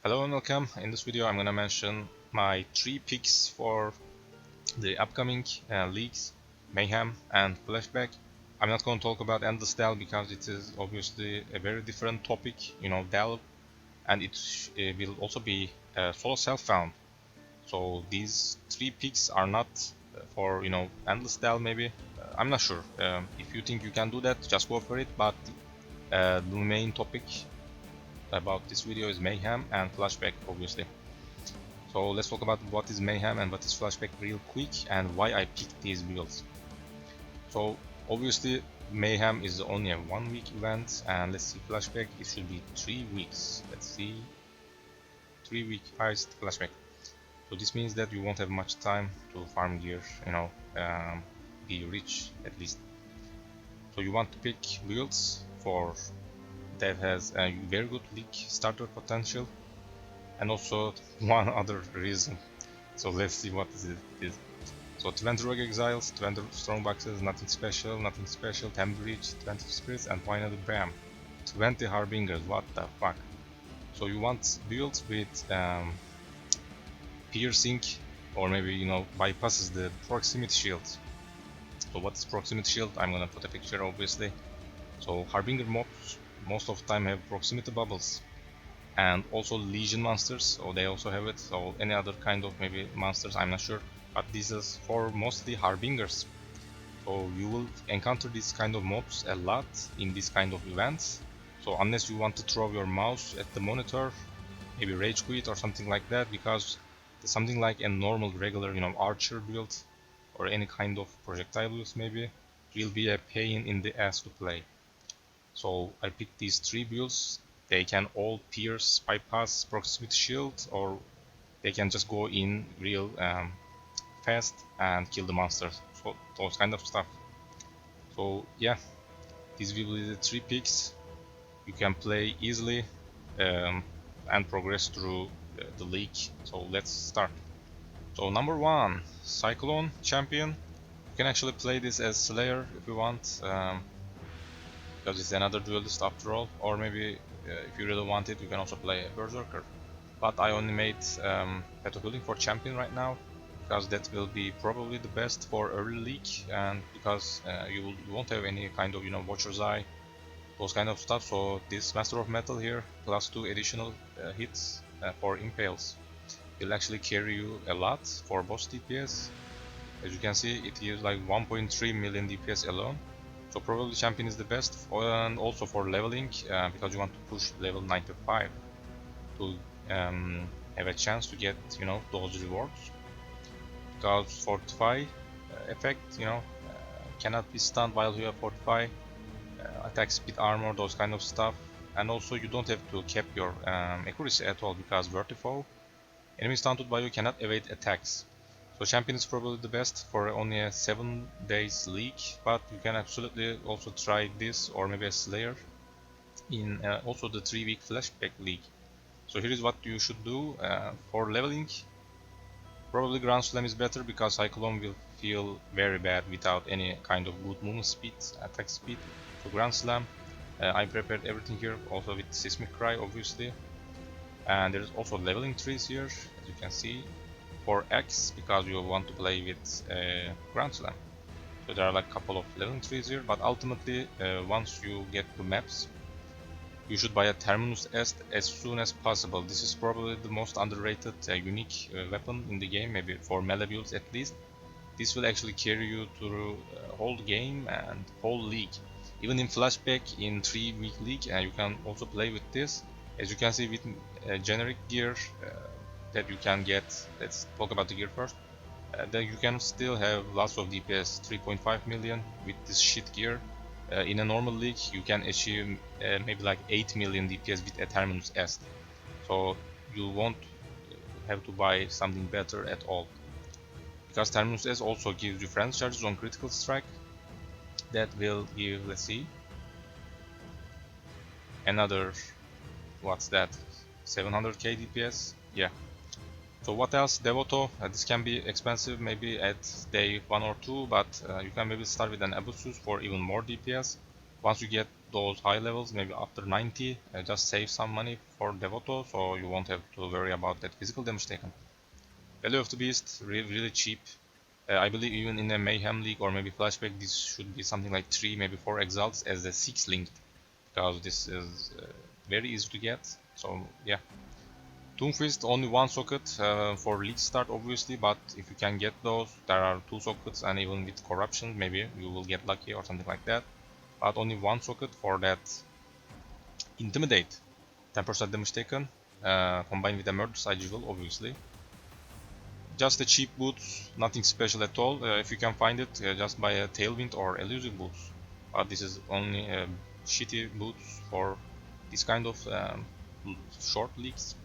Hello and welcome. In this video I'm gonna mention my 3 picks for the upcoming leagues, Mayhem and Flashback. I'm not going to talk about Endless Delve because it is obviously a very different topic, Delve, and it will also be solo self-found. So these 3 picks are not for, Endless Delve maybe. I'm not sure. If you think you can do that, just go for it, but the main topic about this video is Mayhem and Flashback, obviously. So let's talk about what is Mayhem and what is Flashback real quick and why I picked these builds. So obviously Mayhem is only a 1 week event, and let's see, Flashback it should be 3 weeks. Let's see, 3 week heist Flashback. So this means that you won't have much time to farm gear, be rich at least. So you want to pick builds for that has a very good league starter potential, and also one other reason. So let's see what is it. So 20 Rogue Exiles, 20 Strongboxes, nothing special, 10 Breach, 20 Spirits, and finally BAM! 20 Harbingers, what the fuck. So you want builds with piercing, or maybe bypasses the proximity shield. So what is proximity shield? I'm gonna put a picture obviously. So Harbinger mobs most of the time have proximity bubbles, and also Legion monsters, so they also have it. So any other kind of maybe monsters, I'm not sure, but this is for mostly Harbingers. So you will encounter these kind of mobs a lot in this kind of events. So unless you want to throw your mouse at the monitor, maybe rage quit or something like that, because something like a normal regular archer build or any kind of projectile builds maybe will be a pain in the ass to play. So I picked these 3 builds. They can all pierce, bypass, proximity shield, or they can just go in real fast and kill the monsters. So those kind of stuff. So yeah, these will be the 3 picks. You can play easily and progress through the league. So let's start. So number 1, Cyclone champion. You can actually play this as Slayer if you want. Because it's another duelist after all, or maybe if you really want it you can also play a Berserker. But I only made Path Healing for champion right now, because that will be probably the best for early league, and because you won't have any kind of Watcher's Eye, those kind of stuff. So this Master of Metal here, plus 2 additional hits for impales, will actually carry you a lot for boss DPS. As you can see, it gives like 1.3 million DPS alone. So probably champion is the best, and also for leveling, because you want to push level 95 to have a chance to get those rewards. Because fortify effect cannot be stunned while you have fortify, attack speed, armor, those kind of stuff. And also you don't have to cap your accuracy at all, because vertifo, enemies taunted by you cannot evade attacks. So champion is probably the best for only a 7 days league, but you can absolutely also try this, or maybe a Slayer in also the 3 week flashback league. So here is what you should do for leveling. Probably Grand Slam is better, because Cyclone will feel very bad without any kind of good movement speed, attack speed. So Grand Slam, I prepared everything here, also with Seismic Cry obviously. And there's also leveling trees here, as you can see, for X, because you want to play with Grand Slam. So there are like a couple of leveling trees here, but ultimately once you get to maps, you should buy a Terminus Est as soon as possible. This is probably the most underrated unique weapon in the game, maybe for melee builds at least. This will actually carry you through whole game and whole league. Even in Flashback in 3 week league, you can also play with this. As you can see, with generic gear that you can get, let's talk about the gear first, then you can still have lots of DPS, 3.5 million with this shit gear. In a normal league you can achieve maybe like 8 million DPS with a Terminus Est. So you won't have to buy something better at all, because Terminus Est also gives you friends charges on critical strike that will give, let's see, another, what's that, 700k DPS. Yeah. So what else? Devoto, this can be expensive maybe at day 1 or 2, but you can maybe start with an Abusus for even more DPS. Once you get those high levels, maybe after 90, just save some money for Devoto, so you won't have to worry about that physical damage taken. Value of the Beast, really cheap. I believe even in a Mayhem League or maybe Flashback, this should be something like 3, maybe 4 exalts as a 6 linked, because this is very easy to get. So yeah. Doomfist, only one socket for league start obviously, but if you can get those, there are 2 sockets, and even with corruption maybe you will get lucky or something like that. But only 1 socket for that. Intimidate, 10% damage taken, combined with a murder side jewel obviously. Just a cheap boots, nothing special at all. If you can find it, just buy a tailwind or elusive boots. But this is only shitty boots for this kind of short leagues.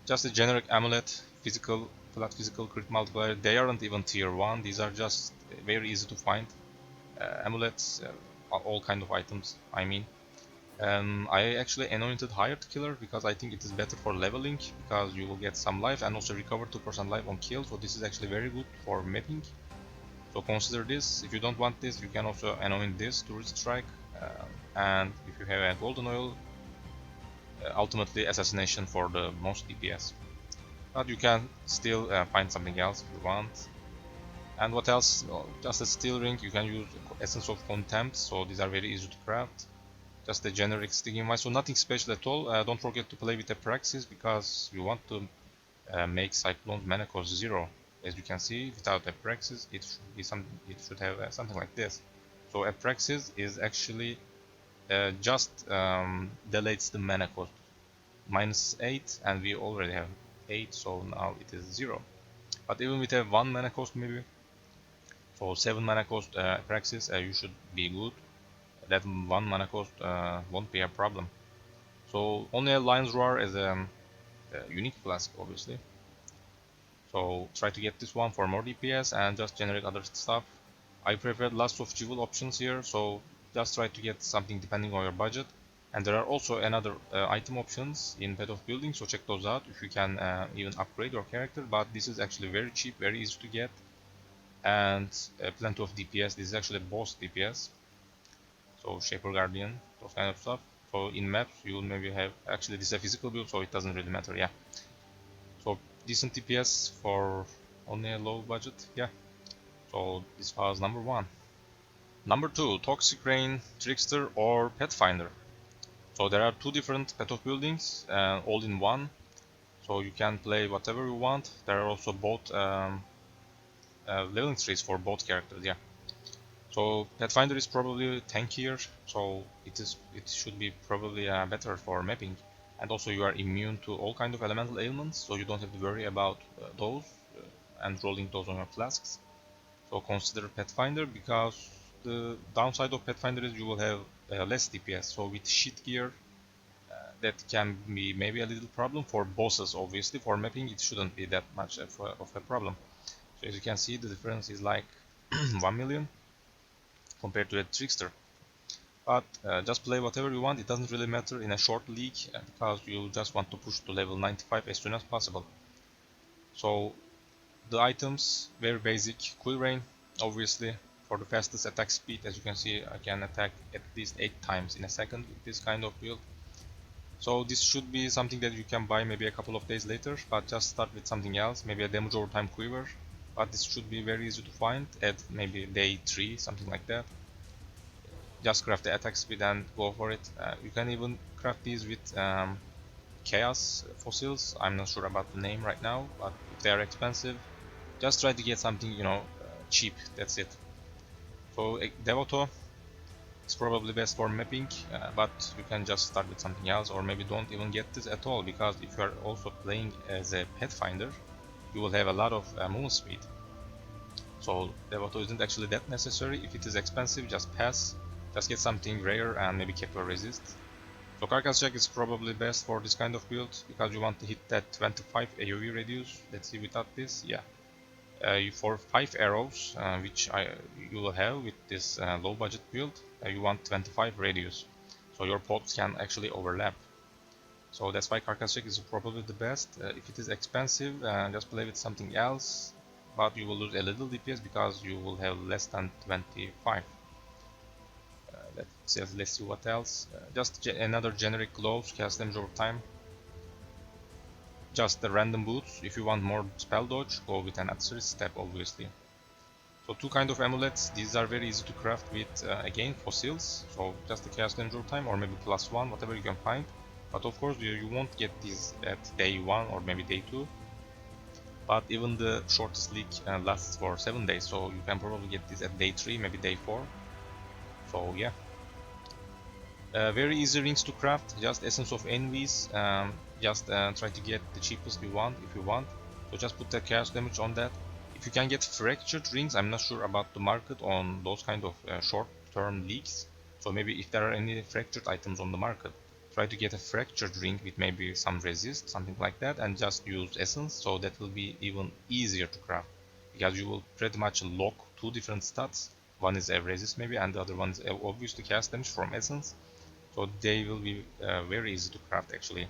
Just a generic amulet, physical, flat physical crit multiplier. They aren't even tier 1, these are just very easy to find. Amulets, all kind of items, I mean. I actually anointed Hired Killer because I think it is better for leveling, because you will get some life and also recover 2% life on kill, so this is actually very good for mapping. So consider this. If you don't want this, you can also anoint this to strike, and if you have a golden oil, ultimately assassination for the most DPS. But you can still find something else if you want. And what else? Well, just a steel ring, you can use Essence of Contempt, so these are very easy to craft. Just a generic sticking device, so nothing special at all. Don't forget to play with the praxis, because you want to make Cyclone's mana cost 0. As you can see, without a praxis, it should have something like this. So a praxis is actually just deletes the mana cost -8, and we already have 8, so now it is 0. But even with a 1 mana cost maybe, so 7 mana cost praxis, you should be good. That 1 mana cost won't be a problem. So only a Lion's Roar as a unique flask obviously. So try to get this one for more DPS and just generate other stuff. I prefer lots of jewel options here, so just try to get something depending on your budget. And there are also another item options in Path of Building, so check those out if you can even upgrade your character. But this is actually very cheap, very easy to get, and plenty of DPS. This is actually boss DPS. So Shaper Guardian, those kind of stuff. So in maps you will maybe have, actually this is a physical build, so it doesn't really matter, yeah. So decent DPS for only a low budget, yeah. So this was number 1. Number 2, Toxic Rain, Trickster or Pathfinder. So there are 2 different Path of Buildings, all in one. So you can play whatever you want. There are also both leveling trees for both characters, yeah. So Pathfinder is probably tankier, so it should be probably better for mapping, and also you are immune to all kind of elemental ailments, so you don't have to worry about those and rolling those on your flasks. So consider Pathfinder, because the downside of Pathfinder is you will have less DPS. So with shit gear, that can be maybe a little problem for bosses. Obviously, for mapping it shouldn't be that much of a problem. So as you can see, the difference is like 1 million compared to a Trickster. But just play whatever you want, it doesn't really matter in a short league, because you just want to push to level 95 as soon as possible. So the items, very basic. Quill Rain, obviously, for the fastest attack speed. As you can see, I can attack at least 8 times in a second with this kind of build. So this should be something that you can buy maybe a couple of days later, but just start with something else, maybe a damage over time quiver. But this should be very easy to find at maybe day 3, something like that. Just craft the attack speed and go for it. You can even craft these with chaos fossils. I'm not sure about the name right now, but if they are expensive, just try to get something, you know, cheap. That's it. So Devoto is probably best for mapping, but you can just start with something else, or maybe don't even get this at all, because if you are also playing as a Pathfinder, you will have a lot of movement speed. So Devoto isn't actually that necessary. If it is expensive, just pass. Just get something rare and maybe Kepler resist. So Carcass Jack is probably best for this kind of build, because you want to hit that 25 AoE radius. Let's see without this, yeah. For 5 arrows, which you will have with this low budget build, you want 25 radius. So your pods can actually overlap. So that's why Carcass Jack is probably the best. If it is expensive, just play with something else, but you will lose a little DPS because you will have less than 25. let's see what else. Just another generic gloves, cast damage over time. Just the random boots. If you want more spell dodge, go with an accessory step, obviously. So two kind of amulets. These are very easy to craft with again fossils. So just the cast damage over time, or maybe +1, whatever you can find. But of course you won't get these at day 1 or maybe day 2. But even the shortest league lasts for 7 days, so you can probably get this at day 3, maybe day 4. So yeah. Very easy rings to craft, just Essence of Envies. Just try to get the cheapest you want if you want. So just put the cast damage on that. If you can get fractured rings, I'm not sure about the market on those kind of short-term leaks. So maybe if there are any fractured items on the market, try to get a fractured ring with maybe some resist, something like that, and just use essence. So that will be even easier to craft, because you will pretty much lock two different stats. One is a resist maybe, and the other one is obviously cast damage from essence. So they will be very easy to craft actually.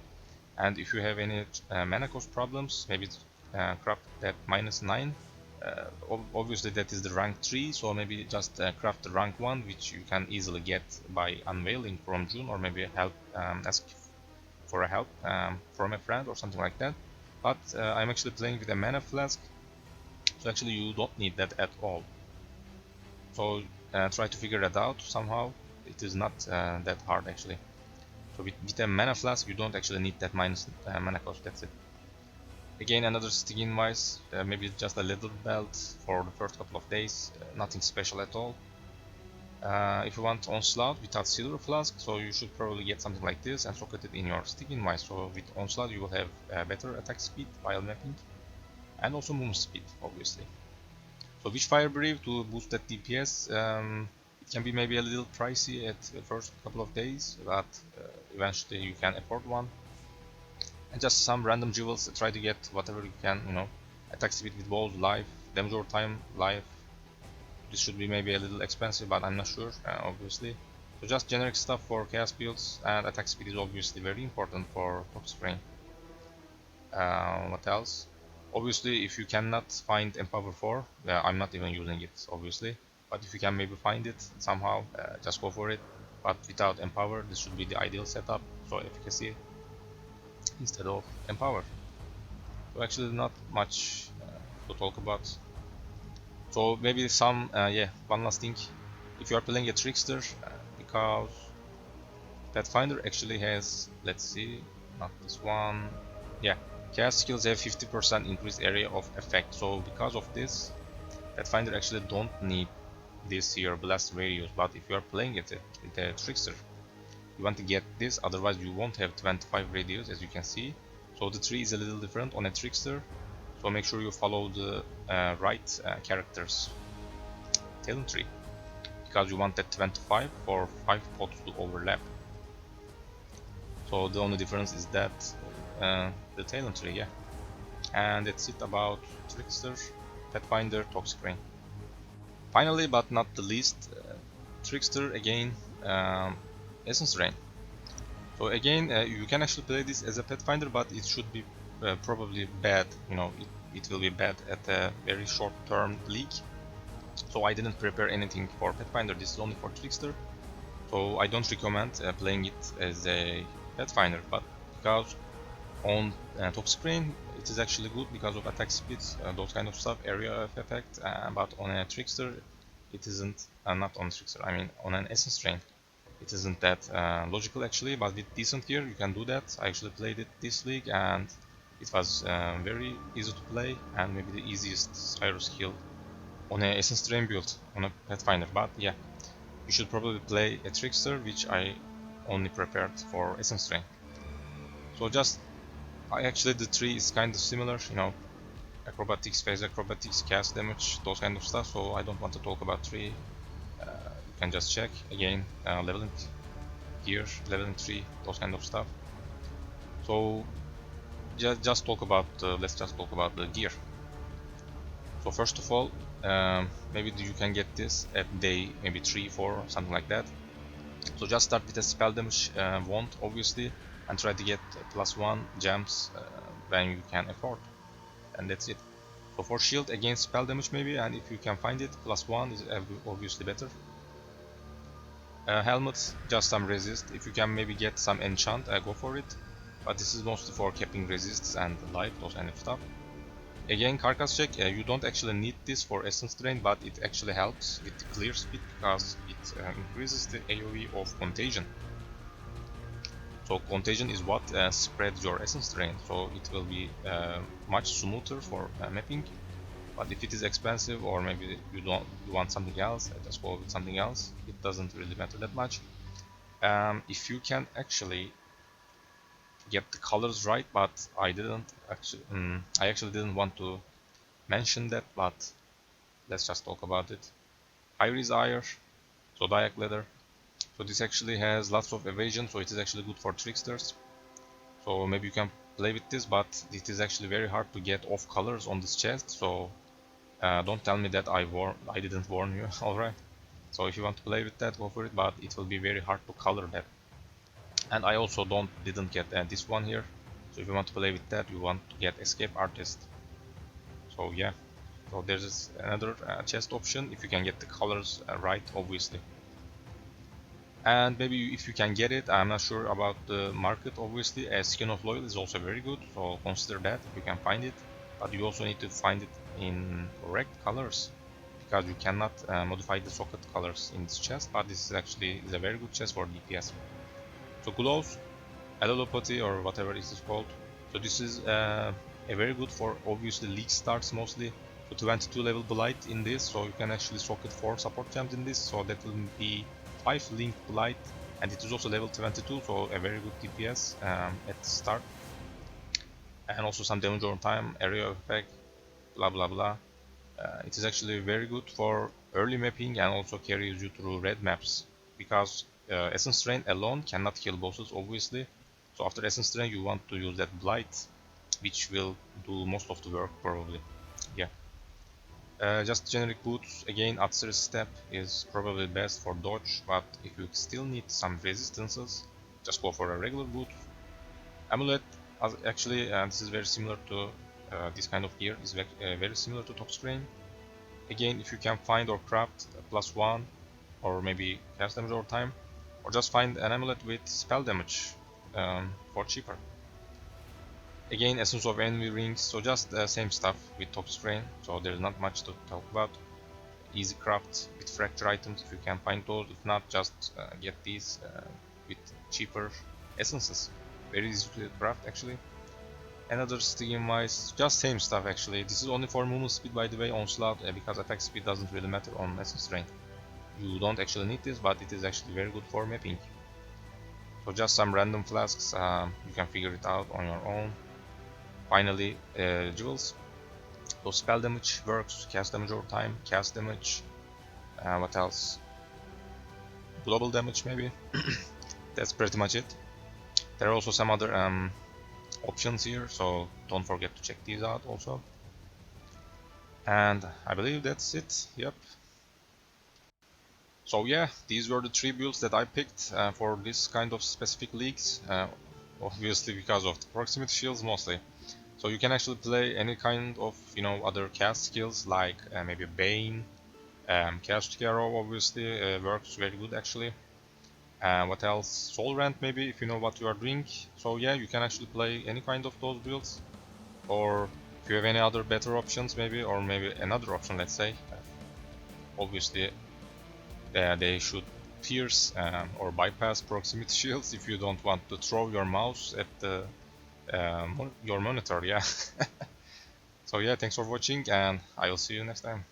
And if you have any mana cost problems, maybe craft that -9. Obviously that is the rank 3, so maybe just craft the rank 1, which you can easily get by unveiling from June, or maybe help ask for a help from a friend or something like that. But I'm actually playing with a mana flask, so actually you don't need that at all. So try to figure that out somehow. It is not that hard actually. So with a mana flask you don't actually need that minus mana cost, that's it. Again, another skin wise, maybe just a little belt for the first couple of days, nothing special at all. If you want Onslaught without Silver Flask, so you should probably get something like this and socket it in your skin wise. So with Onslaught you will have better attack speed while mapping, and also movement speed obviously. So Witchfire Brave to boost that DPS, it can be maybe a little pricey at the first couple of days, but eventually you can afford one. And just some random jewels, try to get whatever you can, you know. Attack speed with balls, life, damage over time, life. This should be maybe a little expensive, but I'm not sure, obviously. So just generic stuff for chaos builds, and attack speed is obviously very important for Toxic Rain. What else? Obviously, if you cannot find Empower 4, I'm not even using it, obviously. But if you can maybe find it somehow, just go for it. But without Empower, this should be the ideal setup. So efficacy instead of Empower. So actually not much to talk about. So maybe some, yeah, one last thing. If you are playing a Trickster, because Pathfinder actually has, let's see, not this one, yeah, cast skills have 50% increased area of effect. So because of this, Pathfinder actually don't need this here blast radius. But if you are playing it with a Trickster, you want to get this, otherwise you won't have 25 radius, as you can see. So the tree is a little different on a Trickster, so make sure you follow the right characters talent tree, because you want that 25 for 5 pots to overlap. So the only difference is that the talent tree, yeah. And that's it about Trickster, Pathfinder, Toxic Rain. Finally, but not the least, Trickster again, Essence Rain. So again, you can actually play this as a Pathfinder, but it should be probably bad. You know, it will be bad at a very short-term league. So I didn't prepare anything for Pathfinder. This is only for Trickster. So I don't recommend playing it as a Pathfinder, but because on Toxic Rain it is actually good because of attack speeds, those kind of stuff, area of effect. But on a Trickster, it isn't. Not on Trickster. I mean on an Essence Rain. It isn't that logical actually, but with decent gear you can do that. I actually played it this league and it was very easy to play, and maybe the easiest Cyrus skill on a Essence Train build on a Pathfinder. But yeah, you should probably play a Trickster, which I only prepared for Essence Train. So just, actually the tree is kind of similar, you know, acrobatics, phase acrobatics, cast damage, those kind of stuff, so I don't want to talk about tree. You can just check again, leveling gear, leveling tree, those kind of stuff. So just talk about let's just talk about the gear. So first of all, maybe you can get this at day maybe 3, 4 or something like that. So just start with a spell damage wand obviously, and try to get +1 gems when you can afford, and that's it. So for shield against spell damage maybe, and if you can find it, +1 is obviously better. Helmet, just some resist. If you can maybe get some enchant, go for it. But this is mostly for capping resists and life, those kind of stuff. Again, carcass check, you don't actually need this for essence drain, but it actually helps with the clear speed because it increases the AoE of contagion. So contagion is what spreads your essence drain, so it will be much smoother for mapping. But if it is expensive or maybe you want something else, just go with something else. It doesn't really matter that much. If you can actually get the colors right, but I actually didn't want to mention that, but let's just talk about it. Iris Ire, Zodiac Leather. So this actually has lots of evasion, so it is actually good for tricksters. So maybe you can play with this, but it is actually very hard to get off colors on this chest. So don't tell me that I didn't warn you. Alright. So if you want to play with that, go for it, but it will be very hard to color that. And I also didn't get this one here. So if you want to play with that, you want to get Escape Artist. So yeah. So there's another chest option if you can get the colors right, obviously. And maybe if you can get it, I'm not sure about the market, obviously. Skin of Loyal is also very good, so consider that if you can find it. But you also need to find it in correct colors, because you cannot modify the socket colors in this chest, but this is actually a very good chest for DPS. So gloves, allelopathy or whatever it is called. So this is a very good for obviously league starts mostly. So 22 level blight in this, so you can actually socket 4 support gems in this, so that will be 5 link blight, and it is also level 22, so a very good DPS at the start. And also some damage over time, area effect, blah blah blah. It is actually very good for early mapping and also carries you through red maps, because Essence Drain alone cannot kill bosses, obviously. So after Essence Drain you want to use that Blight, which will do most of the work probably. Yeah. Just generic boots, again Atzer's Step is probably best for dodge, but if you still need some resistances, just go for a regular boot. Amulet, actually this is very similar to this kind of gear, is very similar to Toxcrane. Again, if you can find or craft +1 or maybe cast damage over time, or just find an amulet with spell damage for cheaper. Again, Essence of Envy rings, so just the same stuff with Toxcrane, so there's not much to talk about. Easy craft with fracture items if you can find those, if not just get these with cheaper essences. Very easy to craft actually. Another steam wise, just same stuff actually. This is only for movement speed, by the way, Onslaught, because attack speed doesn't really matter on Essence Drain. You don't actually need this, but it is actually very good for mapping. So just some random flasks, you can figure it out on your own. Finally, jewels. So spell damage works, cast damage over time, cast damage, what else? Global damage maybe. That's pretty much it. There are also some other options here, so don't forget to check these out also. And I believe that's it. Yep. So yeah, these were the 3 builds that I picked for this kind of specific leagues, obviously because of the proximity shields mostly. So you can actually play any kind of other cast skills like maybe Bane, Cast Arrow obviously works very good actually. What else? Soul Rant maybe, if you know what you are doing. So yeah, you can actually play any kind of those builds. Or if you have any other better options maybe, or maybe another option, let's say. Obviously they should pierce or bypass proximity shields if you don't want to throw your mouse at the your monitor, yeah. So yeah, thanks for watching and I will see you next time.